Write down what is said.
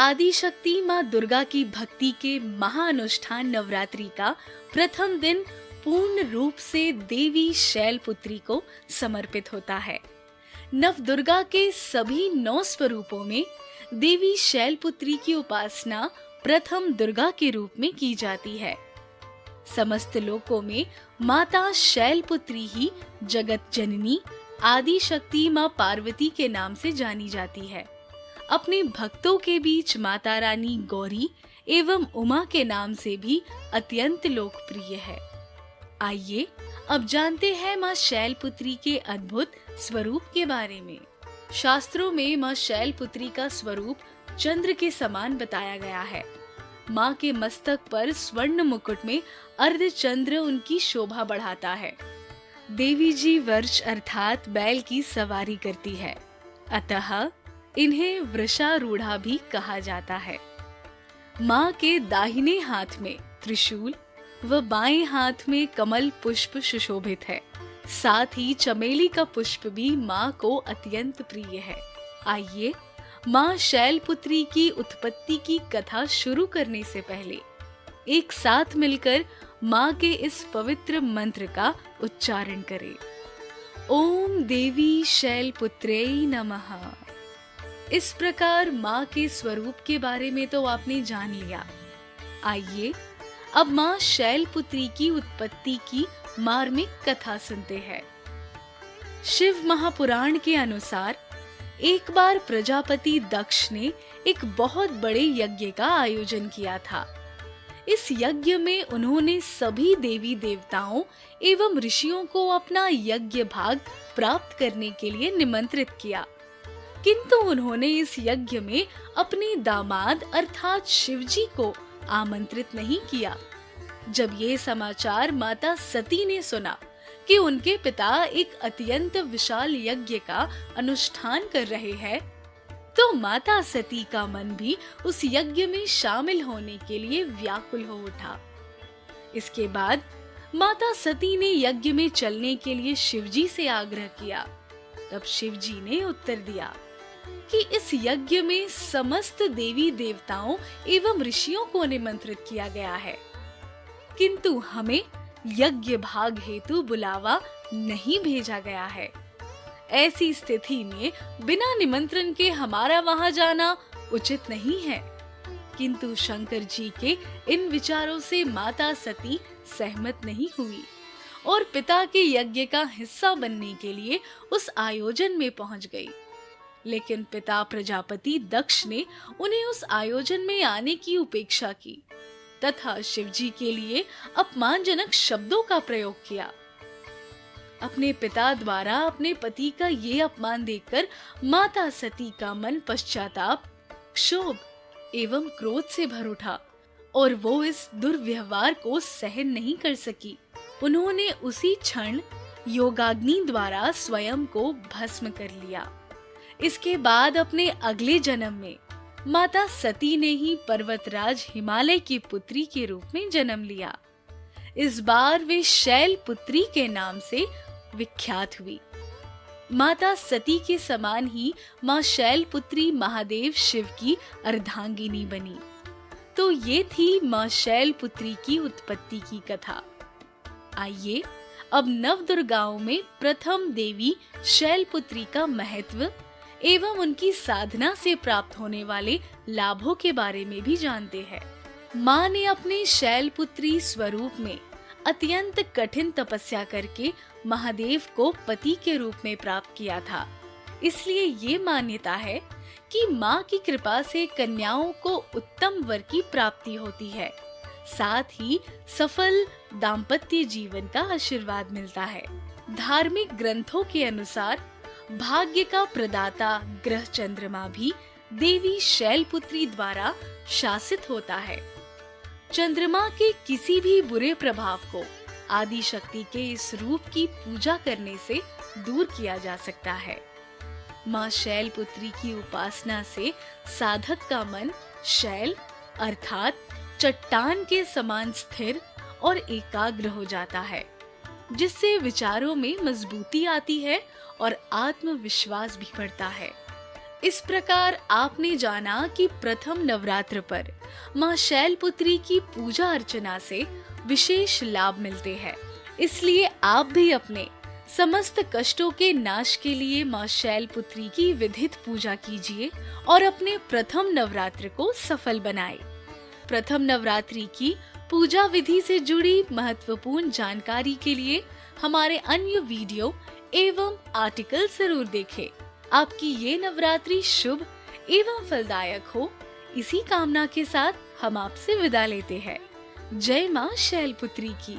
आदि शक्ति माँ दुर्गा की भक्ति के महाअनुष्ठान नवरात्रि का प्रथम दिन पूर्ण रूप से देवी शैलपुत्री को समर्पित होता है। नव दुर्गा के सभी 9 स्वरूपों में देवी शैलपुत्री की उपासना प्रथम दुर्गा के रूप में की जाती है। समस्त लोकों में माता शैलपुत्री ही जगत जननी आदि शक्ति माँ पार्वती के नाम से जानी जाती है। अपने भक्तों के बीच माता रानी गौरी एवं उमा के नाम से भी अत्यंत लोकप्रिय है। आइए अब जानते हैं माँ शैलपुत्री के अद्भुत स्वरूप के बारे में। शास्त्रों में माँ शैलपुत्री का स्वरूप चंद्र के समान बताया गया है। माँ के मस्तक पर स्वर्ण मुकुट में अर्धचंद्र उनकी शोभा बढ़ाता है। देवी जी वर्ष अर्थात बैल की सवारी करती है, अतः इन्हें वृषारूढ़ा भी कहा जाता है। माँ के दाहिने हाथ में त्रिशूल व बाएं हाथ में कमल पुष्प सुशोभित है। साथ ही चमेली का पुष्प भी माँ को अत्यंत प्रिय है। आइए माँ शैलपुत्री की उत्पत्ति की कथा शुरू करने से पहले एक साथ मिलकर माँ के इस पवित्र मंत्र का उच्चारण करें। ओम देवी शैलपुत्रे नमः। इस प्रकार माँ के स्वरूप के बारे में तो आपने जान लिया। आइए अब माँ शैलपुत्री की उत्पत्ति की मार्मिक कथा सुनते हैं। शिव महापुराण के अनुसार एक बार प्रजापति दक्ष ने एक बहुत बड़े यज्ञ का आयोजन किया था। इस यज्ञ में उन्होंने सभी देवी देवताओं एवं ऋषियों को अपना यज्ञ भाग प्राप्त करने के लिए निमंत्रित किया, किंतु उन्होंने इस यज्ञ में अपने दामाद अर्थात शिवजी को आमंत्रित नहीं किया। जब ये समाचार माता सती ने सुना कि उनके पिता एक अत्यंत विशाल यज्ञ का अनुष्ठान कर रहे हैं, तो माता सती का मन भी उस यज्ञ में शामिल होने के लिए व्याकुल हो उठा। इसके बाद माता सती ने यज्ञ में चलने के लिए शिवजी से आग्रह किया। तब शिवजी ने उत्तर दिया कि इस यज्ञ में समस्त देवी देवताओं एवं ऋषियों को निमंत्रित किया गया है, किंतु हमें यज्ञ भाग हेतु बुलावा नहीं भेजा गया है। ऐसी स्थिति में बिना निमंत्रण के हमारा वहां जाना उचित नहीं है। किंतु शंकर जी के इन विचारों से माता सती सहमत नहीं हुई और पिता के यज्ञ का हिस्सा बनने के लिए उस आयोजन में पहुंच गई। लेकिन पिता प्रजापति दक्ष ने उन्हें उस आयोजन में आने की उपेक्षा की तथा शिवजी के लिए अपमानजनक शब्दों का प्रयोग किया। अपने पिता द्वारा अपने पति का ये अपमान देखकर माता सती का मन पश्चाताप, क्षोभ एवं क्रोध से भर उठा और वो इस दुर्व्यवहार को सहन नहीं कर सकी। उन्होंने उसी क्षण योगाग्नि द्वारा स्वयं को भस्म कर लिया। इसके बाद अपने अगले जन्म में माता सती ने ही पर्वतराज हिमालय की पुत्री के रूप में जन्म लिया। इस बार वे शैलपुत्री के नाम से विख्यात हुई। माता सती के समान ही माँ शैलपुत्री महादेव शिव की अर्धांगिनी बनी। तो ये थी माँ शैलपुत्री की उत्पत्ति की कथा। आइए अब नवदुर्गाओं में प्रथम देवी शैलपुत्री का महत्व एवं उनकी साधना से प्राप्त होने वाले लाभों के बारे में भी जानते हैं। माँ ने अपने शैलपुत्री स्वरूप में अत्यंत कठिन तपस्या करके महादेव को पति के रूप में प्राप्त किया था। इसलिए ये मान्यता है कि माँ की कृपा से कन्याओं को उत्तम वर की प्राप्ति होती है, साथ ही सफल दाम्पत्य जीवन का आशीर्वाद मिलता है। धार्मिक ग्रंथों के अनुसार भाग्य का प्रदाता ग्रह चंद्रमा भी देवी शैलपुत्री द्वारा शासित होता है। चंद्रमा के किसी भी बुरे प्रभाव को आदि शक्ति के इस रूप की पूजा करने से दूर किया जा सकता है। माँ शैलपुत्री की उपासना से साधक का मन शैल अर्थात चट्टान के समान स्थिर और एकाग्र हो जाता है, जिससे विचारों में मजबूती आती है और आत्मविश्वास भी बढ़ता है। इस प्रकार आपने जाना कि प्रथम नवरात्र पर माँ शैलपुत्री की पूजा अर्चना से विशेष लाभ मिलते हैं। इसलिए आप भी अपने समस्त कष्टों के नाश के लिए माँ शैलपुत्री की विधित पूजा कीजिए और अपने प्रथम नवरात्र को सफल बनाए। प्रथम नवरात्रि की पूजा विधि से जुड़ी महत्वपूर्ण जानकारी के लिए हमारे अन्य वीडियो एवं आर्टिकल जरूर देखें। आपकी ये नवरात्रि शुभ एवं फलदायक हो, इसी कामना के साथ हम आपसे विदा लेते हैं। जय माँ शैलपुत्री की।